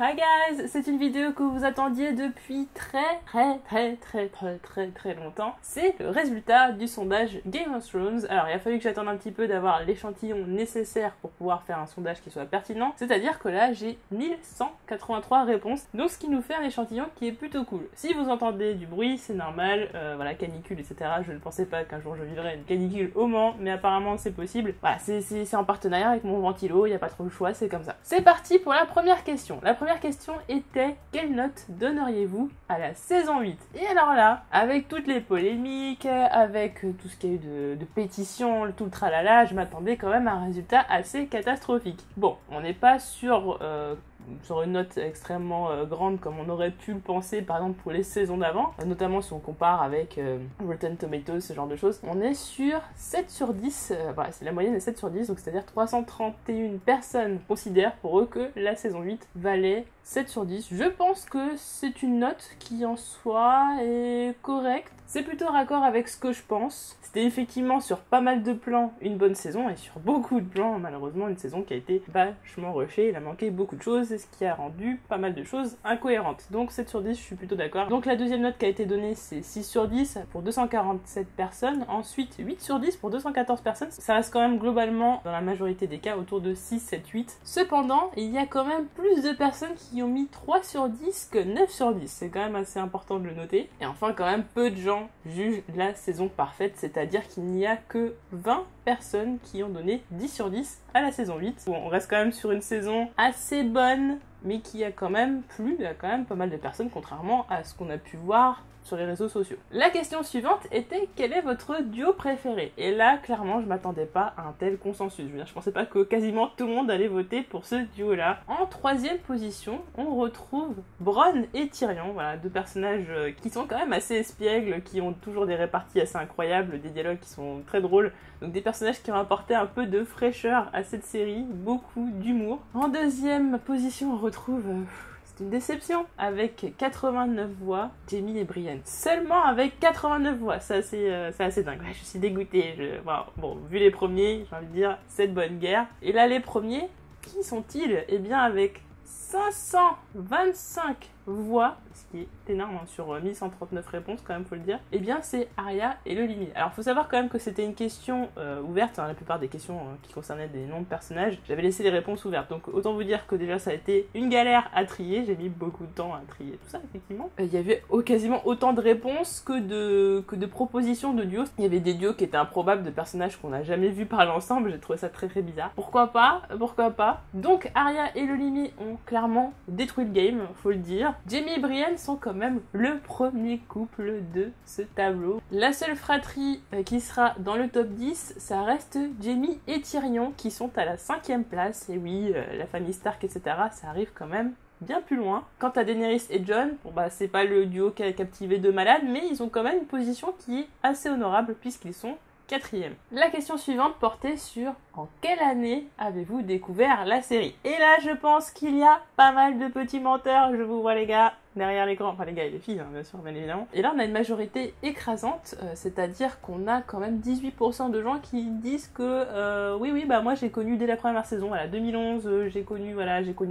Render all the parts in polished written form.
Hi guys, c'est une vidéo que vous attendiez depuis très longtemps. C'est le résultat du sondage Game of Thrones. Alors il a fallu que j'attende un petit peu d'avoir l'échantillon nécessaire pour pouvoir faire un sondage qui soit pertinent. C'est-à-dire que là j'ai 1183 réponses, donc ce qui nous fait un échantillon qui est plutôt cool. Si vous entendez du bruit, c'est normal, voilà, canicule, etc. Je ne pensais pas qu'un jour je vivrais une canicule au Mans, mais apparemment c'est possible. Voilà, c'est en partenariat avec mon ventilo, il n'y a pas trop le choix, c'est comme ça. C'est parti pour la première question. La première question était: quelle note donneriez-vous à la saison 8? Et alors là, avec toutes les polémiques, avec tout ce qu'il y a eu de pétitions, tout le tralala, je m'attendais quand même à un résultat assez catastrophique. Bon, on n'est pas sur une note extrêmement grande comme on aurait pu le penser par exemple pour les saisons d'avant, notamment si on compare avec Rotten Tomatoes, ce genre de choses. On est sur 7 sur 10, voilà, c'est la moyenne est 7 sur 10, donc c'est-à-dire 331 personnes considèrent pour eux que la saison 8 valait 7 sur 10. Je pense que c'est une note qui en soi est correcte. C'est plutôt raccord avec ce que je pense. C'était effectivement sur pas mal de plans une bonne saison, et sur beaucoup de plans malheureusement une saison qui a été vachement rushée. Il a manqué beaucoup de choses, et ce qui a rendu pas mal de choses incohérentes. Donc 7 sur 10, je suis plutôt d'accord. Donc la deuxième note qui a été donnée, c'est 6 sur 10 pour 247 personnes. Ensuite 8 sur 10 pour 214 personnes. Ça reste quand même globalement, dans la majorité des cas, autour de 6, 7, 8. Cependant, il y a quand même plus de personnes qui ont mis 3 sur 10 que 9 sur 10. C'est quand même assez important de le noter. Et enfin, quand même, peu de gens jugent la saison parfaite, c'est-à-dire qu'il n'y a que 20 personnes qui ont donné 10 sur 10 à la saison 8. Bon, on reste quand même sur une saison assez bonne, mais qui a quand même plu à quand même pas mal de personnes, contrairement à ce qu'on a pu voir sur les réseaux sociaux. La question suivante était: quel est votre duo préféré? Et là, clairement, je m'attendais pas à un tel consensus. Je veux dire, je pensais pas que quasiment tout le monde allait voter pour ce duo-là. En troisième position, on retrouve Bronn et Tyrion, voilà, deux personnages qui sont quand même assez espiègles, qui ont toujours des réparties assez incroyables, des dialogues qui sont très drôles, donc des personnages qui ont apporté un peu de fraîcheur à cette série, beaucoup d'humour. En deuxième position, on retrouve une déception, avec 89 voix, Jaime et Brienne. Seulement avec 89 voix, c'est assez dingue. Ouais, je suis dégoûtée. Bon, vu les premiers, j'ai envie de dire, c'est de bonne guerre. Et là, les premiers, qui sont-ils? Eh bien, avec 525 voix, ce qui est énorme hein, sur 1139 réponses quand même, faut le dire, eh bien c'est Arya et le limite. Alors faut savoir quand même que c'était une question ouverte, hein, la plupart des questions qui concernaient des noms de personnages, j'avais laissé les réponses ouvertes, donc autant vous dire que déjà ça a été une galère à trier, j'ai mis beaucoup de temps à trier tout ça effectivement. Il y avait quasiment autant de réponses que de propositions de duos. Il y avait des duos qui étaient improbables, de personnages qu'on n'a jamais vus parler ensemble, j'ai trouvé ça très bizarre. Pourquoi pas. Donc Arya et le limite ont clairement détruit le game, faut le dire. Jaime et Brienne sont quand même le premier couple de ce tableau. La seule fratrie qui sera dans le top 10, ça reste Jaime et Tyrion qui sont à la 5e place. Et oui, la famille Stark, etc., ça arrive quand même bien plus loin. Quant à Daenerys et Jon, bon c'est pas le duo qui a captivé de malades, mais ils ont quand même une position qui est assez honorable puisqu'ils sont 4e. La question suivante portait sur: en quelle année avez-vous découvert la série? Et là, je pense qu'il y a pas mal de petits menteurs, je vous vois les gars derrière l'écran, enfin les gars et les filles, hein, bien sûr, bien évidemment. Et là, on a une majorité écrasante, c'est-à-dire qu'on a quand même 18% de gens qui disent que oui, moi j'ai connu dès la première saison, voilà, 2011, j'ai connu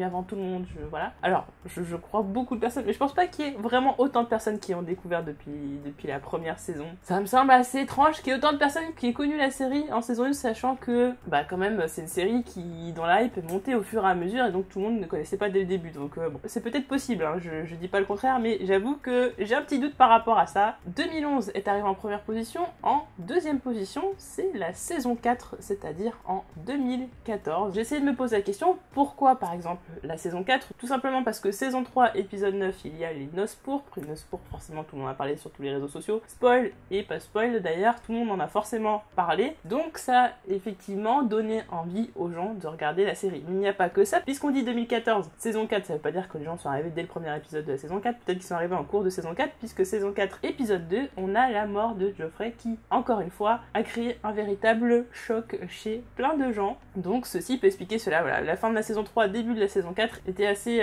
avant tout le monde, voilà. Alors, je crois beaucoup de personnes, mais je pense pas qu'il y ait vraiment autant de personnes qui ont découvert depuis la première saison. Ça me semble assez étrange qu'il y ait autant de personnes qui aient connu la série en saison 1, sachant que, quand même, c'est une série qui, dans la hype, est montée au fur et à mesure, et donc tout le monde ne connaissait pas dès le début, donc bon, c'est peut-être possible, hein, je dis pas le contraire, mais j'avoue que j'ai un petit doute par rapport à ça. 2011 est arrivé en première position. En deuxième position, c'est la saison 4, c'est-à-dire en 2014. J'ai essayé de me poser la question, pourquoi par exemple la saison 4? Tout simplement parce que saison 3, épisode 9, il y a les Noces pourpres. Les Noces pourpres, forcément, tout le monde en a parlé sur tous les réseaux sociaux. Spoil et pas spoil d'ailleurs, tout le monde en a forcément parlé. Donc ça a effectivement donné envie aux gens de regarder la série. Mais il n'y a pas que ça, puisqu'on dit 2014, saison 4, ça veut pas dire que les gens sont arrivés dès le premier épisode de la saison 4, peut-être qu'ils sont arrivés en cours de saison 4, puisque saison 4, épisode 2, on a la mort de Joffrey qui, encore une fois, a créé un véritable choc chez plein de gens. Donc ceci peut expliquer cela. Voilà, la fin de la saison 3, début de la saison 4 était assez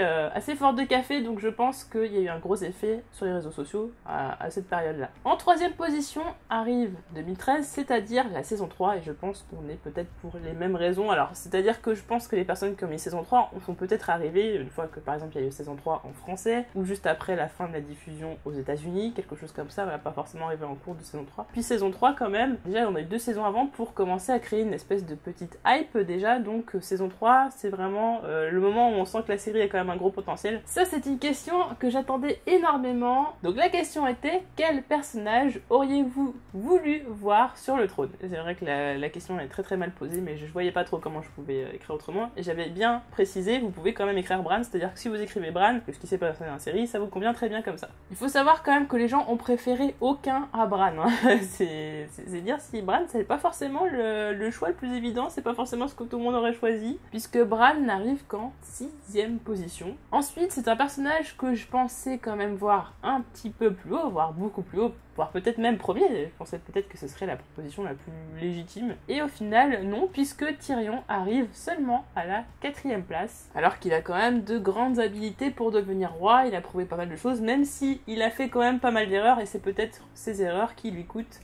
forte de café, donc je pense qu'il y a eu un gros effet sur les réseaux sociaux à cette période-là. En troisième position arrive 2013, c'est-à-dire la saison 3, et je pense qu'on est peut-être pour les mêmes raisons. Alors, c'est-à-dire que je pense que les personnes qui ont mis saison 3 sont peut-être arrivées une fois que, par exemple, il y a eu saison 3 en français, ou juste après la fin de la diffusion aux États-Unis, quelque chose comme ça, voilà, pas forcément arrivé en cours de saison 3. Puis saison 3, quand même, déjà, on a eu 2 saisons avant pour commencer à créer une espèce de petite hype, déjà, donc saison 3, c'est vraiment le moment où on sent que la série a quand même un gros potentiel. Ça, c'est une question que j'attendais énormément. Donc la question était, quel personnage auriez-vous voulu voir sur le trône? C'est vrai que la question est très très mal posée, mais je voyais pas trop comment je pouvais écrire autrement, et j'avais bien précisé, vous pouvez quand même écrire Bran, c'est-à-dire que si vous écrivez Bran, ce qui s'est passé dans la série, ça vous convient très bien comme ça. Il faut savoir quand même que les gens ont préféré aucun à Bran, hein. c'est dire si Bran, c'est pas forcément le choix le plus évident, c'est pas forcément ce que tout le monde aurait choisi, puisque Bran n'arrive qu'en 6e position. Ensuite, c'est un personnage que je pensais quand même voir un petit peu plus haut, voire beaucoup plus haut, voire peut-être même premier, je pensais peut-être que ce serait la proposition la plus légitime. Et au final, non, puisque Tyrion arrive seulement à la 4e place, alors qu'il a quand même de grandes habilités pour devenir roi, il a prouvé pas mal de choses, même si il a fait quand même pas mal d'erreurs, et c'est peut-être ces erreurs qui lui coûtent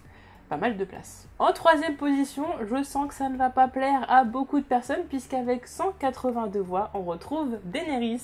pas mal de place. En 3e position, je sens que ça ne va pas plaire à beaucoup de personnes, puisqu'avec 182 voix, on retrouve Daenerys,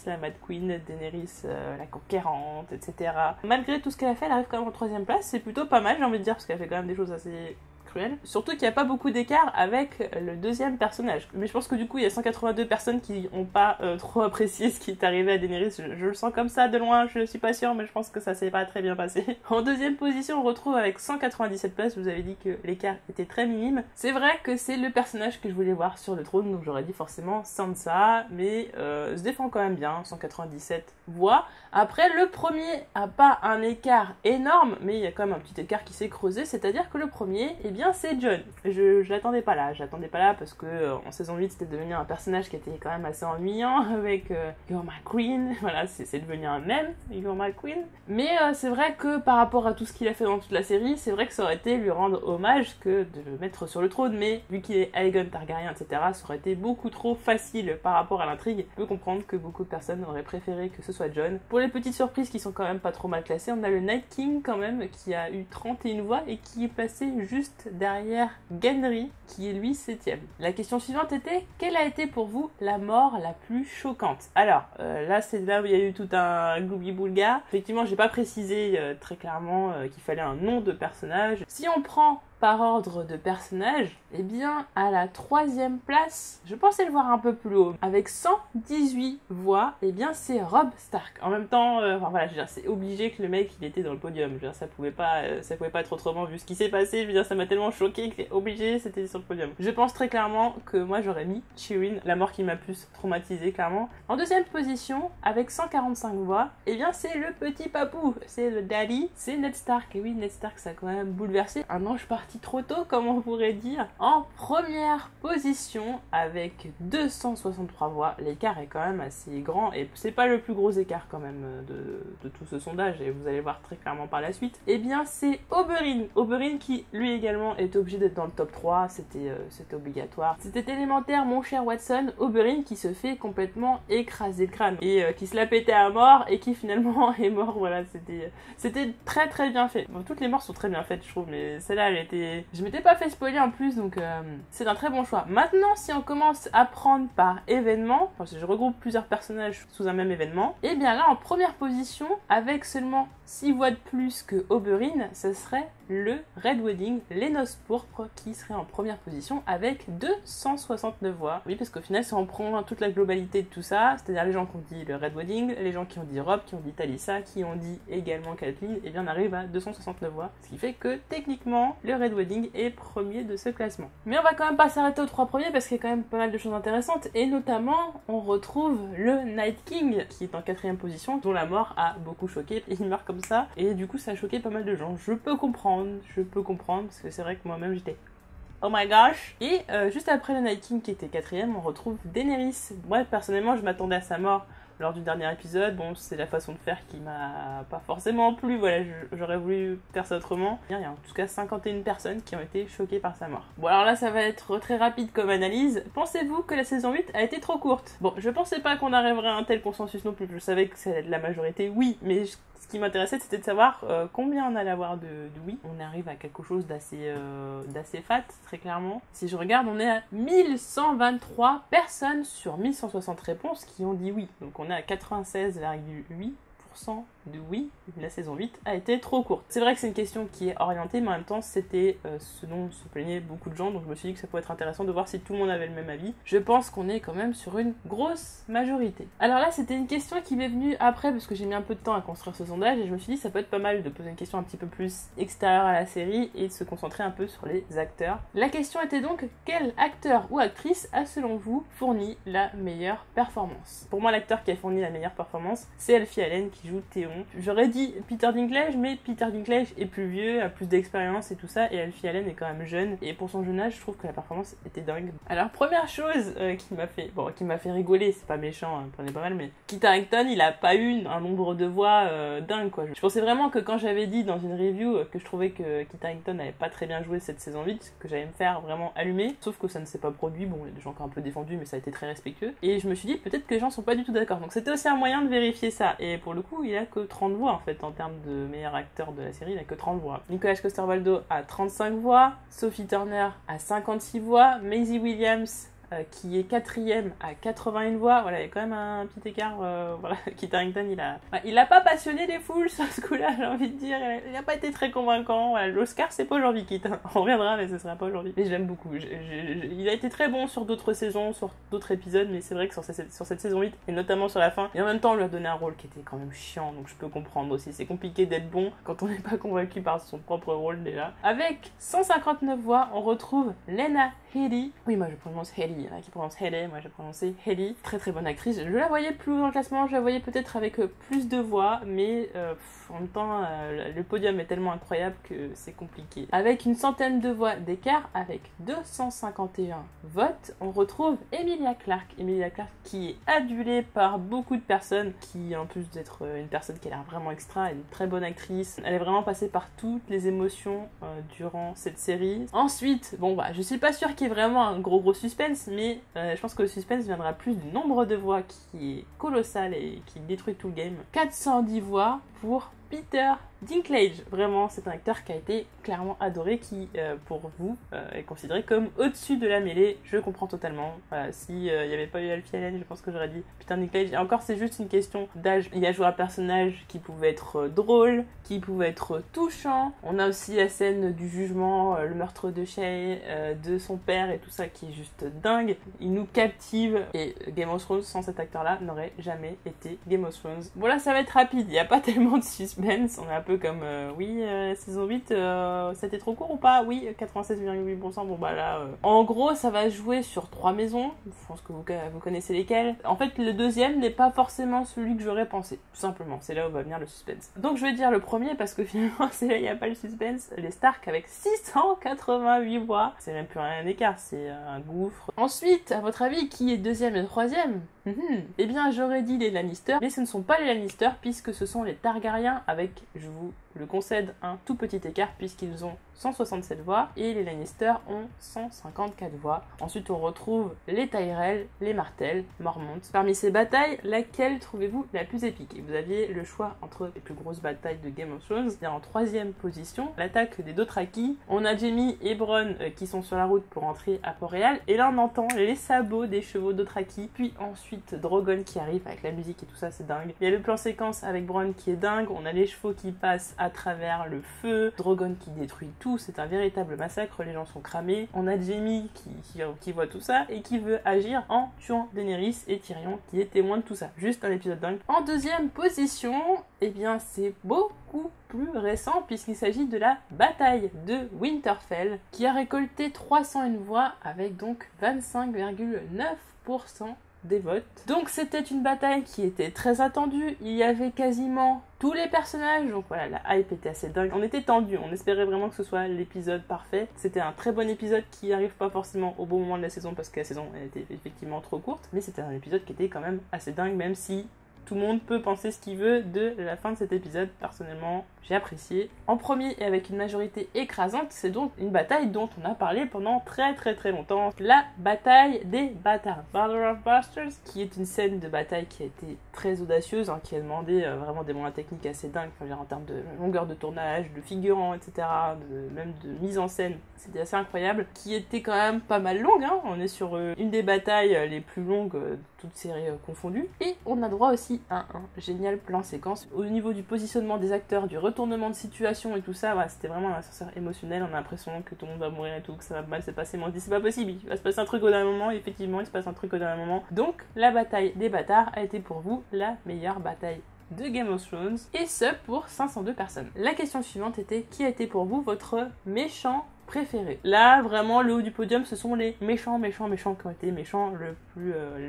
la Mad Queen, Daenerys la conquérante, etc. Malgré tout ce qu'elle a fait, elle arrive quand même en 3e place, c'est plutôt pas mal, j'ai envie de dire, parce qu'elle fait quand même des choses assez cruelles. Surtout qu'il n'y a pas beaucoup d'écart avec le 2e personnage. Mais je pense que du coup, il y a 182 personnes qui n'ont pas trop apprécié ce qui est arrivé à Daenerys. Je le sens comme ça de loin, je suis pas sûre, mais je pense que ça s'est pas très bien passé. En 2e position, on retrouve avec 197 places, je vous avais dit que l'écart était très minime. C'est vrai que c'est le personnage que je voulais voir sur le trône, donc j'aurais dit forcément Sansa, mais se défend quand même bien, 197 voix. Après, le premier a pas un écart énorme, mais il y a quand même un petit écart qui s'est creusé, c'est-à-dire que le premier, eh bien c'est Jon. Je l'attendais pas là, parce que en saison 8 c'était devenu un personnage qui était quand même assez ennuyant avec You're my queen, voilà, c'est devenu un mème, You're my queen. Mais c'est vrai que par rapport à tout ce qu'il a fait dans toute la série, c'est vrai que ça aurait été lui rendre hommage que de le mettre sur le trône, mais vu qu'il est Aegon Targaryen, etc., ça aurait été beaucoup trop facile par rapport à l'intrigue. Je peux comprendre que beaucoup de personnes auraient préféré que ce soit Jon. Pour les petites surprises qui sont quand même pas trop mal classées, on a le Night King quand même, qui a eu 31 voix et qui est passé juste derrière Gendry, qui est lui 7e. La question suivante était, quelle a été pour vous la mort la plus choquante? Alors, là c'est là où il y a eu tout un gloubi-boulga. Effectivement, j'ai pas précisé très clairement qu'il fallait un nom de personnage. Si on prend par ordre de personnage, eh bien, à la 3e place, je pensais le voir un peu plus haut, avec 118 voix, eh bien, c'est Robb Stark. En même temps, enfin voilà, je veux dire, c'est obligé que le mec, il était dans le podium. Je veux dire, ça pouvait pas être autrement vu ce qui s'est passé. Je veux dire, ça m'a tellement choqué que c'est obligé, c'était sur le podium. Je pense très clairement que moi, j'aurais mis Shireen, la mort qui m'a plus traumatisée, clairement. En 2e position, avec 145 voix, eh bien, c'est le petit papou, c'est le daddy, c'est Ned Stark. Et oui, Ned Stark, ça a quand même bouleversé un ange parti trop tôt, comme on pourrait dire. En 1re position, avec 263 voix, l'écart est quand même assez grand, et c'est pas le plus gros écart quand même de tout ce sondage, et vous allez voir très clairement par la suite. Eh bien, c'est Oberyn qui, lui également, est obligé d'être dans le top 3, c'était obligatoire. C'était élémentaire, mon cher Watson. Oberyn qui se fait complètement écraser le crâne, et qui se la pétait à mort, et qui finalement est mort, voilà, c'était très très bien fait. Bon, toutes les morts sont très bien faites, je trouve, mais celle-là, elle était... Je m'étais pas fait spoiler en plus, donc c'est un très bon choix. Maintenant, si on commence à prendre par événement, enfin, si je regroupe plusieurs personnages sous un même événement, et bien là, en 1re position, avec seulement 6 voix de plus que Oberyn, ce serait le Red Wedding, les noces pourpres, qui serait en 1re position avec 269 voix. Oui, parce qu'au final, si on prend toute la globalité de tout ça, c'est-à-dire les gens qui ont dit le Red Wedding, les gens qui ont dit Robb, qui ont dit Talisa, qui ont dit également Catelyn, et bien on arrive à 269 voix. Ce qui fait que, techniquement, le Red Wedding est premier de ce classement. Mais on va quand même pas s'arrêter aux 3 premiers, parce qu'il y a quand même pas mal de choses intéressantes, et notamment, on retrouve le Night King, qui est en 4e position, dont la mort a beaucoup choqué, et il meurt comme ça, et du coup, ça a choqué pas mal de gens. Je peux comprendre, parce que c'est vrai que moi-même, j'étais oh my gosh. Et juste après le Night King qui était 4e, on retrouve Daenerys. Moi personnellement je m'attendais à sa mort lors du dernier épisode. Bon, c'est la façon de faire qui m'a pas forcément plu, voilà, j'aurais voulu faire ça autrement. Il y a en tout cas 51 personnes qui ont été choquées par sa mort. Bon, alors là ça va être très rapide comme analyse. Pensez-vous que la saison 8 a été trop courte? Bon, je pensais pas qu'on arriverait à un tel consensus non plus. Je savais que c'est la majorité, oui, mais Ce qui m'intéressait, c'était de savoir combien on allait avoir de oui. On arrive à quelque chose d'assez fat, très clairement. Si je regarde, on est à 1123 personnes sur 1160 réponses qui ont dit oui. Donc on est à 96,8% de oui, la saison 8 a été trop courte. C'est vrai que c'est une question qui est orientée, mais en même temps, c'était ce dont se plaignaient beaucoup de gens, donc je me suis dit que ça pourrait être intéressant de voir si tout le monde avait le même avis. Je pense qu'on est quand même sur une grosse majorité. Alors là, c'était une question qui m'est venue après, parce que j'ai mis un peu de temps à construire ce sondage, et je me suis dit ça peut être pas mal de poser une question un petit peu plus extérieure à la série, et de se concentrer un peu sur les acteurs. La question était donc, quel acteur ou actrice a selon vous fourni la meilleure performance? Pour moi, l'acteur qui a fourni la meilleure performance, c'est Alfie Allen qui joue Théon. J'aurais dit Peter Dinklage, mais Peter Dinklage est plus vieux, a plus d'expérience et tout ça, et Alfie Allen est quand même jeune, et pour son jeune âge, je trouve que la performance était dingue. Alors, première chose qui m'a fait rigoler, c'est pas méchant, hein, prenez pas mal, mais Kit Harington, il a pas eu un nombre de voix dingue, quoi. Je pensais vraiment que quand j'avais dit dans une review que je trouvais que Kit Harington n'avait pas très bien joué cette saison 8, que j'allais me faire vraiment allumer, sauf que ça ne s'est pas produit, bon, il y a des gens qui ont un peu défendu, mais ça a été très respectueux, et je me suis dit, peut-être que les gens sont pas du tout d'accord, donc c'était aussi un moyen de vérifier ça, et pour le coup, il a que 30 voix en fait en termes de meilleur acteur de la série, il n'a que 30 voix. Nicolas Coster-Waldau a 35 voix, Sophie Turner a 56 voix, Maisie Williams qui est 4ème à 81 voix, voilà, il y a quand même un petit écart, voilà, Kit Harington, il a pas passionné les foules sur ce coup-là, j'ai envie de dire, il a pas été très convaincant, voilà, l'Oscar c'est pas aujourd'hui Kit, on reviendra, mais ce sera pas aujourd'hui, mais je l'aime beaucoup, il a été très bon sur d'autres saisons, sur d'autres épisodes, mais c'est vrai que sur cette saison 8, et notamment sur la fin, et en même temps on lui a donné un rôle qui était quand même chiant, donc je peux comprendre aussi, c'est compliqué d'être bon quand on n'est pas convaincu par son propre rôle déjà. Avec 159 voix, on retrouve Lena Headey, oui moi je prononce Headey, il y en a qui prononcent Headey, moi j'ai prononcé Headey, très très bonne actrice, je la voyais plus haut dans le classement, je la voyais peut-être avec plus de voix, mais en même temps le podium est tellement incroyable que c'est compliqué. Avec une centaine de voix d'écart, avec 251 votes, on retrouve Emilia Clarke qui est adulée par beaucoup de personnes, qui en plus d'être une personne qui a l'air vraiment extra, est une très bonne actrice, elle est vraiment passée par toutes les émotions durant cette série. Ensuite, bon bah je suis pas sûre qu'il y ait vraiment un gros suspense, mais je pense que le suspense viendra plus du nombre de voix qui est colossal et qui détruit tout le game. 410 voix pour Peter Dinklage. Vraiment, c'est un acteur qui a été clairement adoré, qui, pour vous, est considéré comme au-dessus de la mêlée. Je comprends totalement. Voilà, si il n'y avait pas eu Alfie Allen, je pense que j'aurais dit Peter Dinklage. Et encore, c'est juste une question d'âge. Il a joué un personnage qui pouvait être drôle, qui pouvait être touchant. On a aussi la scène du jugement, le meurtre de Shay, de son père et tout ça qui est juste dingue. Il nous captive. Et Game of Thrones, sans cet acteur-là, n'aurait jamais été Game of Thrones. Bon là, ça va être rapide. Il n'y a pas tellement de suspense. On est un peu comme la saison 8 c'était trop court ou pas? Oui, 96,8%. Bon bah là en gros ça va jouer sur 3 maisons, je pense que vous connaissez lesquelles. En fait le deuxième n'est pas forcément celui que j'aurais pensé, tout simplement, c'est là où va venir le suspense. Donc je vais dire le premier parce que finalement c'est là il n'y a pas le suspense, les Stark avec 688 voix, c'est même plus rien d'écart, c'est un gouffre. Ensuite, à votre avis, qui est deuxième et troisième? Eh bien j'aurais dit les Lannister, mais ce ne sont pas les Lannister puisque ce sont les Targaryens avec, je vous le concède, un tout petit écart puisqu'ils ont 167 voix et les Lannister ont 154 voix. Ensuite on retrouve les Tyrell, les Martell, Mormont. Parmi ces batailles, laquelle trouvez-vous la plus épique? Et vous aviez le choix entre les plus grosses batailles de Game of Thrones. Et en troisième position, l'attaque des Dothraki. On a Jaime et Bronn qui sont sur la route pour entrer à Port-Réal et là on entend les sabots des chevaux Dothraki, puis ensuite Drogon qui arrive avec la musique et tout ça, c'est dingue. Il y a le plan séquence avec Bronn qui est dingue, on a les chevaux qui passent à travers le feu, Drogon qui détruit tout, c'est un véritable massacre, les gens sont cramés. On a Jaime qui voit tout ça et qui veut agir en tuant Daenerys et Tyrion qui est témoin de tout ça. Juste un épisode dingue. En deuxième position, eh bien c'est beaucoup plus récent puisqu'il s'agit de la bataille de Winterfell qui a récolté 301 voix avec donc 25,9% des votes. Donc c'était une bataille qui était très attendue, il y avait quasiment tous les personnages, donc voilà, la hype était assez dingue. On était tendu, on espérait vraiment que ce soit l'épisode parfait. C'était un très bon épisode qui arrive pas forcément au bon moment de la saison parce que la saison elle était effectivement trop courte, mais c'était un épisode qui était quand même assez dingue, même si tout le monde peut penser ce qu'il veut de la fin de cet épisode. Personnellement, j'ai apprécié. En premier et avec une majorité écrasante, c'est donc une bataille dont on a parlé pendant très longtemps. La bataille des bâtards, Battle of Bastards, qui est une scène de bataille qui a été très audacieuse, qui a demandé vraiment des moyens techniques assez dingues, en termes de longueur de tournage, de figurants, etc., même de mise en scène. C'était assez incroyable, qui était quand même pas mal longue, on est sur une des batailles les plus longues, toutes séries confondues, et on a droit aussi à un génial plan séquence. Au niveau du positionnement des acteurs, du retournement de situation et tout ça, c'était vraiment un ascenseur émotionnel, on a l'impression que tout le monde va mourir et tout, que ça va mal se passer, mais on se dit c'est pas possible, il va se passer un truc au dernier moment, et effectivement il se passe un truc au dernier moment. Donc la bataille des bâtards a été pour vous la meilleure bataille de Game of Thrones, et ce pour 502 personnes. La question suivante était: qui a été pour vous votre méchant préféré? Là, vraiment, le haut du podium, ce sont les méchants qui ont été méchants le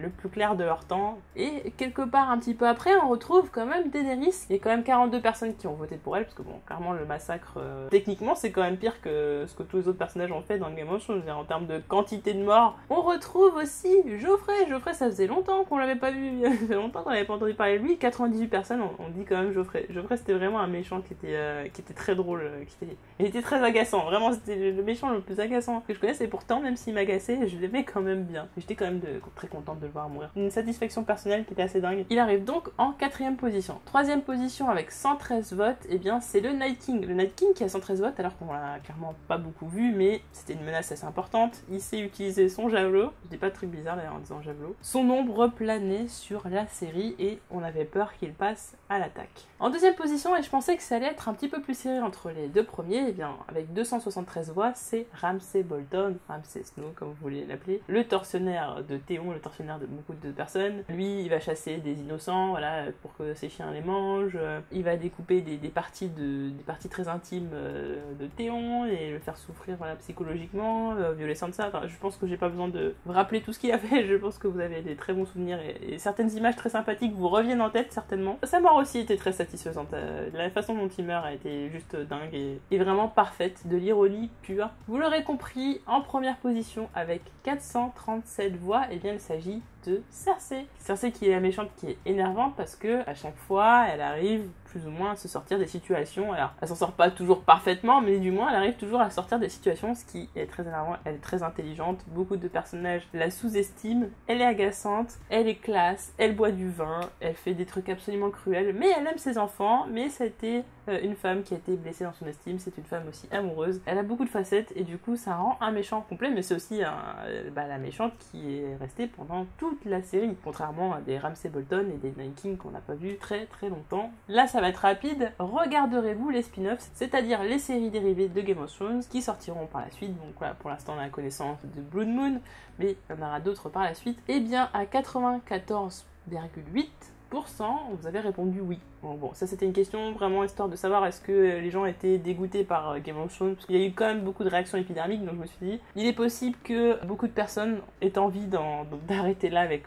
plus clair de leur temps. Et quelque part, un petit peu après, on retrouve quand même Daenerys. Il y a quand même 42 personnes qui ont voté pour elle, parce que bon, clairement, le massacre, techniquement, c'est quand même pire que ce que tous les autres personnages ont fait dans Game of Thrones. En termes de quantité de morts, on retrouve aussi Joffrey. Joffrey, ça faisait longtemps qu'on l'avait pas vu, ça faisait longtemps qu'on n'avait pas entendu parler de lui. 98 personnes, on dit quand même Joffrey. Joffrey, c'était vraiment un méchant qui était très drôle, il était très agaçant, vraiment, c'était le méchant le plus agaçant que je connaisse, et pourtant, même s'il m'agaçait, je l'aimais quand même bien. J'étais quand même très contente de le voir mourir. Une satisfaction personnelle qui était assez dingue. Il arrive donc en 4ème position. 3ème position avec 113 votes, et bien c'est le Night King. Le Night King qui a 113 votes, alors qu'on l'a clairement pas beaucoup vu, mais c'était une menace assez importante. Il sait utiliser son javelot. Je dis pas de truc bizarre d'ailleurs en disant javelot. Son ombre planait sur la série et on avait peur qu'il passe à l'attaque. En 2ème position, et je pensais que ça allait être un petit peu plus serré entre les deux premiers, et bien avec 273 voix, c'est Ramsay Bolton, Ramsay Snow comme vous voulez l'appeler, le tortionnaire de Théon, le tortionnaire de beaucoup de personnes. Lui, il va chasser des innocents, voilà, pour que ses chiens les mangent. Il va découper des parties très intimes de Théon et le faire souffrir, voilà, psychologiquement, violer Sansa. Enfin, je pense que j'ai pas besoin de vous rappeler tout ce qu'il a fait. Je pense que vous avez des très bons souvenirs et certaines images très sympathiques vous reviennent en tête certainement. Sa mort aussi était très satisfaisante. La façon dont il meurt a été juste dingue et vraiment parfaite, de l'ironie pure. Vous l'aurez compris, en première position avec 437 voix, et bien il s'agit de Cersei. Cersei qui est la méchante, qui est énervante parce que à chaque fois elle arrive plus ou moins à se sortir des situations. Alors elle s'en sort pas toujours parfaitement, mais du moins elle arrive toujours à sortir des situations, ce qui est très énervant. Elle est très intelligente, beaucoup de personnages la sous-estiment, elle est agaçante, elle est classe, elle boit du vin, elle fait des trucs absolument cruels, mais elle aime ses enfants. Mais ça a été une femme qui a été blessée dans son estime, c'est une femme aussi amoureuse. Elle a beaucoup de facettes et du coup ça rend un méchant complet, mais c'est aussi la méchante qui est restée pendant toute la série, contrairement à des Ramsay Bolton et des Night King qu'on n'a pas vu très longtemps. Là ça va être rapide, regarderez-vous les spin-offs, c'est-à-dire les séries dérivées de Game of Thrones qui sortiront par la suite. Donc voilà, pour l'instant on a la connaissance de Blood Moon, mais il y en aura d'autres par la suite. Et bien à 94,8%, vous avez répondu oui. Bon, ça c'était une question vraiment histoire de savoir est-ce que les gens étaient dégoûtés par Game of Thrones, parce qu'il y a eu quand même beaucoup de réactions épidermiques, donc je me suis dit, il est possible que beaucoup de personnes aient envie d'arrêter là avec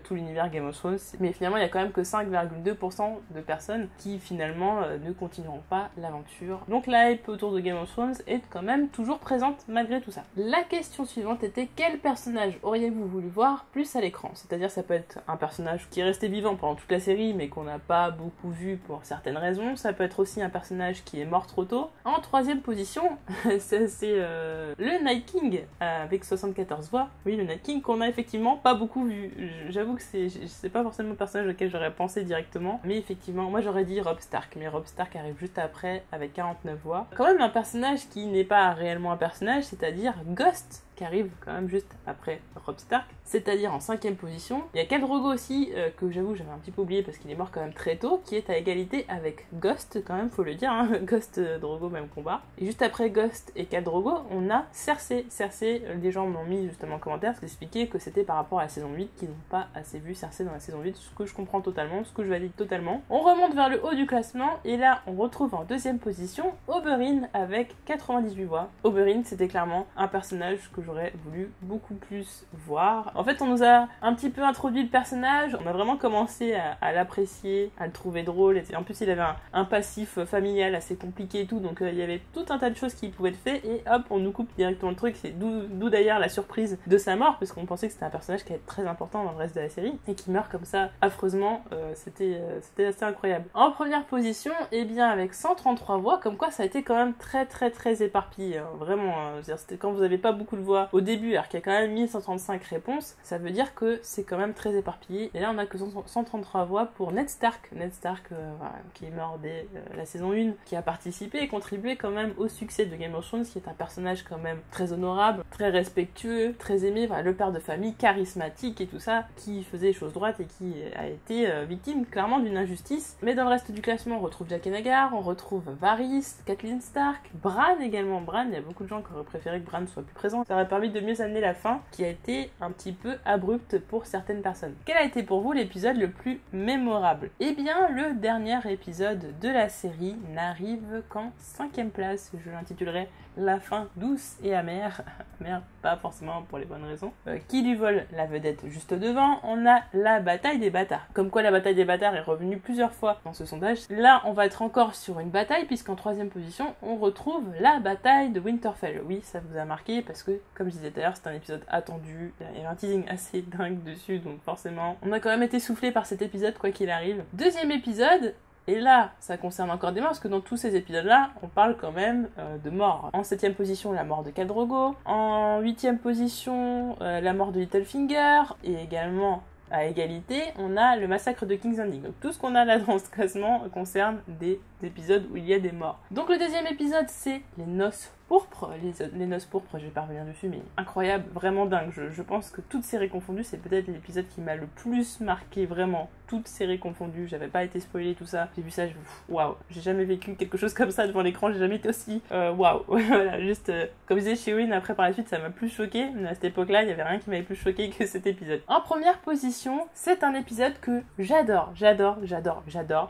tout l'univers Game of Thrones, mais finalement il y a quand même que 5,2% de personnes qui finalement ne continueront pas l'aventure. Donc la hype autour de Game of Thrones est quand même toujours présente malgré tout ça. La question suivante était: quel personnage auriez-vous voulu voir plus à l'écran? C'est-à-dire ça peut être un personnage qui est resté vivant pendant toute la série mais qu'on n'a pas beaucoup vu pour certaines raisons, ça peut être aussi un personnage qui est mort trop tôt. En 3ème position, c'est le Night King avec 74 voix. Oui, le Night King qu'on a effectivement pas beaucoup vu. J'avoue que c'est pas forcément le personnage auquel j'aurais pensé directement, mais effectivement, moi j'aurais dit Robb Stark, mais Robb Stark arrive juste après avec 49 voix. Quand même un personnage qui n'est pas réellement un personnage, c'est-à-dire Ghost, qui arrive quand même juste après Robb Stark, c'est-à-dire en 5ème position. Il y a Khal Drogo aussi, que j'avoue j'avais un petit peu oublié parce qu'il est mort quand même très tôt, qui est à égalité avec Ghost, quand même faut le dire, hein. Ghost, Drogo, même combat. Et juste après Ghost et Khal Drogo, on a Cersei. Cersei, des gens m'ont mis justement en commentaire, parce d'expliquer que c'était par rapport à la saison 8, qu'ils n'ont pas assez vu Cersei dans la saison 8, ce que je comprends totalement, ce que je valide totalement. On remonte vers le haut du classement, et là on retrouve en 2ème position Oberyn avec 98 voix. Oberyn, c'était clairement un personnage que j'aurais voulu beaucoup plus voir. En fait, on nous a un petit peu introduit le personnage, on a vraiment commencé à l'apprécier, à le trouver drôle. En plus, il avait un passif familial assez compliqué et tout, donc il y avait tout un tas de choses qui pouvaient être faites, et hop, on nous coupe directement le truc. C'est d'où d'ailleurs la surprise de sa mort, parce qu'on pensait que c'était un personnage qui allait être très important dans le reste de la série, et qui meurt comme ça, affreusement. C'était assez incroyable. En première position, eh bien, avec 133 voix, comme quoi ça a été quand même très éparpillé, hein, vraiment. C'était quand vous avez pas beaucoup de voix au début, alors qu'il y a quand même 1135 réponses, ça veut dire que c'est quand même très éparpillé. Et là, on a que 133 voix pour Ned Stark. Ned Stark, voilà, qui est mort dès la saison 1, qui a participé et contribué quand même au succès de Game of Thrones, qui est un personnage quand même très honorable, très respectueux, très aimé, voilà, le père de famille, charismatique et tout ça, qui faisait les choses droites et qui a été victime clairement d'une injustice. Mais dans le reste du classement, on retrouve Jaqen H'ghar, on retrouve Varys, Catelyn Stark, Bran également. Bran, il y a beaucoup de gens qui auraient préféré que Bran soit plus présent. Ça aurait permis de mieux amener la fin, qui a été un petit peu abrupte pour certaines personnes. Quel a été pour vous l'épisode le plus mémorable? Eh bien, le dernier épisode de la série n'arrive qu'en 5e place. Je l'intitulerai La fin douce et amère. Amère, pas forcément pour les bonnes raisons. Qui lui vole la vedette juste devant? On a la bataille des bâtards. Comme quoi la bataille des bâtards est revenue plusieurs fois dans ce sondage. Là, on va être encore sur une bataille, puisqu'en 3e position, on retrouve la bataille de Winterfell. Oui, ça vous a marqué, parce que, comme je disais tout à l'heure, c'est un épisode attendu. Il y avait un teasing assez dingue dessus, donc forcément, on a quand même été soufflé par cet épisode, quoi qu'il arrive. 2e épisode, et là, ça concerne encore des morts, parce que dans tous ces épisodes-là, on parle quand même de morts. En 7e position, la mort de Khal Drogo. En 8e position, la mort de Littlefinger. Et également, à égalité, on a le massacre de King's Landing. Donc tout ce qu'on a là dans ce classement concerne des épisodes où il y a des morts. Donc le 2e épisode, c'est les noces pourpres. Les noces pourpres, je vais pas revenir dessus, mais incroyable, vraiment dingue. Je pense que toutes séries confondues, c'est peut-être l'épisode qui m'a le plus marqué, vraiment. Toutes séries confondues, j'avais pas été spoilée, tout ça. J'ai vu ça, waouh, j'ai jamais vécu quelque chose comme ça devant l'écran, j'ai jamais été aussi waouh. Voilà, juste, comme disait Shewin, après par la suite, ça m'a plus choqué. Mais à cette époque-là, il y avait rien qui m'avait plus choqué que cet épisode. En première position, c'est un épisode que j'adore.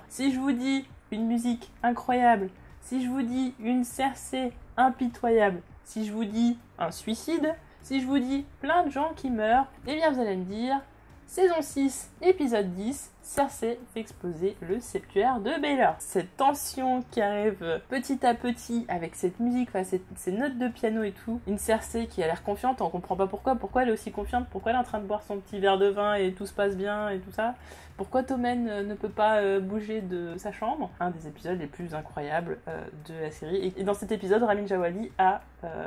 Si je vous dis une musique incroyable, si je vous dis une Cersei impitoyable, si je vous dis un suicide, si je vous dis plein de gens qui meurent, eh bien vous allez me dire, saison 6, épisode 10, Cersei fait exploser le septuaire de Baelor. Cette tension qui arrive petit à petit avec cette musique, enfin, ces notes de piano et tout. Une Cersei qui a l'air confiante, on comprend pas pourquoi elle est aussi confiante, pourquoi elle est en train de boire son petit verre de vin et tout se passe bien et tout ça. Pourquoi Tommen ne peut pas bouger de sa chambre? Un des épisodes les plus incroyables de la série. Et dans cet épisode, Ramin Djawadi a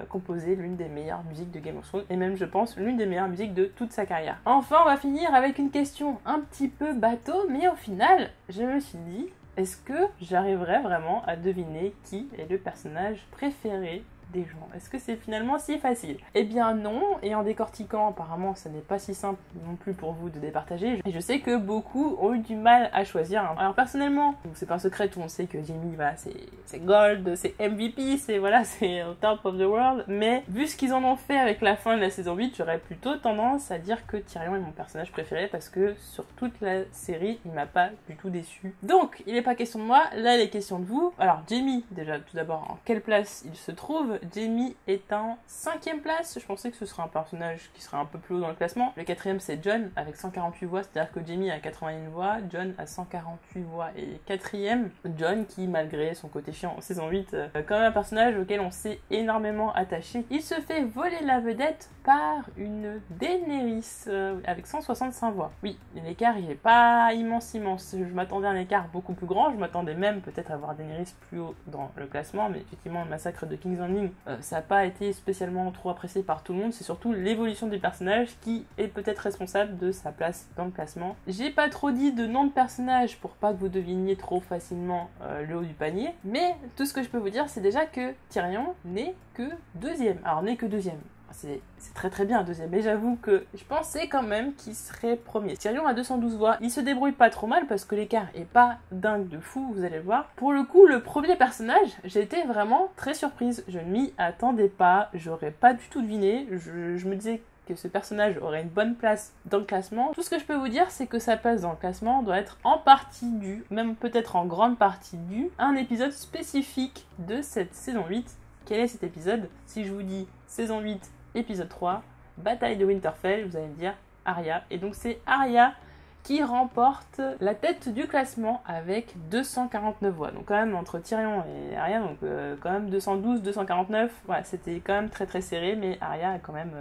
composé l'une des meilleures musiques de Game of Thrones, et même, je pense, l'une des meilleures musiques de toute sa carrière. Enfin, on va finir avec une question un petit peu bateau, mais au final, je me suis dit, est-ce que j'arriverai vraiment à deviner qui est le personnage préféré des gens? Est-ce que c'est finalement si facile? Eh bien non, et en décortiquant, apparemment ça n'est pas si simple non plus pour vous de départager, et je sais que beaucoup ont eu du mal à choisir. Alors personnellement, c'est pas un secret, tout le monde sait que Jaime, voilà, c'est Gold, c'est MVP, c'est au top of the world, mais vu ce qu'ils en ont fait avec la fin de la saison 8, j'aurais plutôt tendance à dire que Tyrion est mon personnage préféré, parce que sur toute la série, il m'a pas du tout déçu. Donc, il n'est pas question de moi, là il est question de vous. Alors Jaime, déjà, tout d'abord, en quelle place il se trouve? Jaime est en 5e place. Je pensais que ce serait un personnage qui serait un peu plus haut dans le classement. Le 4e, c'est Jon avec 148 voix, c'est-à-dire que Jaime a 81 voix, Jon a 148 voix. Et 4e, Jon qui, malgré son côté chiant en saison 8, quand même un personnage auquel on s'est énormément attaché. Il se fait voler la vedette par une Daenerys avec 165 voix. Oui, l'écart il est pas immense. Je m'attendais à un écart beaucoup plus grand, je m'attendais même peut-être à voir Daenerys plus haut dans le classement, mais effectivement le massacre de King's Landing, ça n'a pas été spécialement trop apprécié par tout le monde, c'est surtout l'évolution du personnage qui est peut-être responsable de sa place dans le classement. J'ai pas trop dit de nom de personnage pour pas que vous deviniez trop facilement le haut du panier, mais tout ce que je peux vous dire c'est déjà que Tyrion n'est que 2e. Alors n'est que 2e. C'est très bien 2e, mais j'avoue que je pensais quand même qu'il serait 1er. Tyrion a 212 voix, il se débrouille pas trop mal parce que l'écart est pas dingue de fou, vous allez le voir. Pour le coup, le premier personnage, j'ai été vraiment très surprise. Je ne m'y attendais pas, j'aurais pas du tout deviné, je me disais que ce personnage aurait une bonne place dans le classement. Tout ce que je peux vous dire, c'est que sa place dans le classement doit être en partie due, même peut-être en grande partie due, à un épisode spécifique de cette saison 8. Quel est cet épisode? Si je vous dis saison 8, épisode 3, bataille de Winterfell, vous allez me dire Arya. Et donc c'est Arya qui remporte la tête du classement avec 249 voix. Donc quand même entre Tyrion et Arya, donc quand même 212, 249, voilà, c'était quand même très très serré, mais Arya a quand même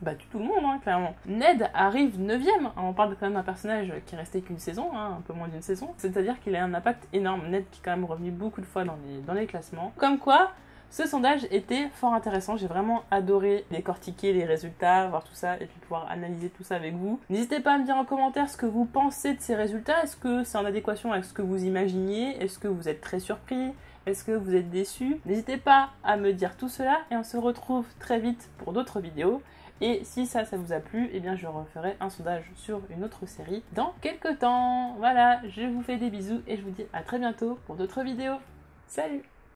battu tout le monde, hein, clairement. Ned arrive 9ème, on parle quand même d'un personnage qui est resté qu'une saison, hein, un peu moins d'une saison, c'est-à-dire qu'il a un impact énorme. Ned qui est quand même revenu beaucoup de fois dans les classements. Comme quoi, ce sondage était fort intéressant, j'ai vraiment adoré décortiquer les résultats, voir tout ça et puis pouvoir analyser tout ça avec vous. N'hésitez pas à me dire en commentaire ce que vous pensez de ces résultats, est-ce que c'est en adéquation avec ce que vous imaginiez, est-ce que vous êtes très surpris, est-ce que vous êtes déçus? N'hésitez pas à me dire tout cela et on se retrouve très vite pour d'autres vidéos. Et si ça vous a plu, eh bien je referai un sondage sur une autre série dans quelques temps. Voilà, je vous fais des bisous et je vous dis à très bientôt pour d'autres vidéos. Salut!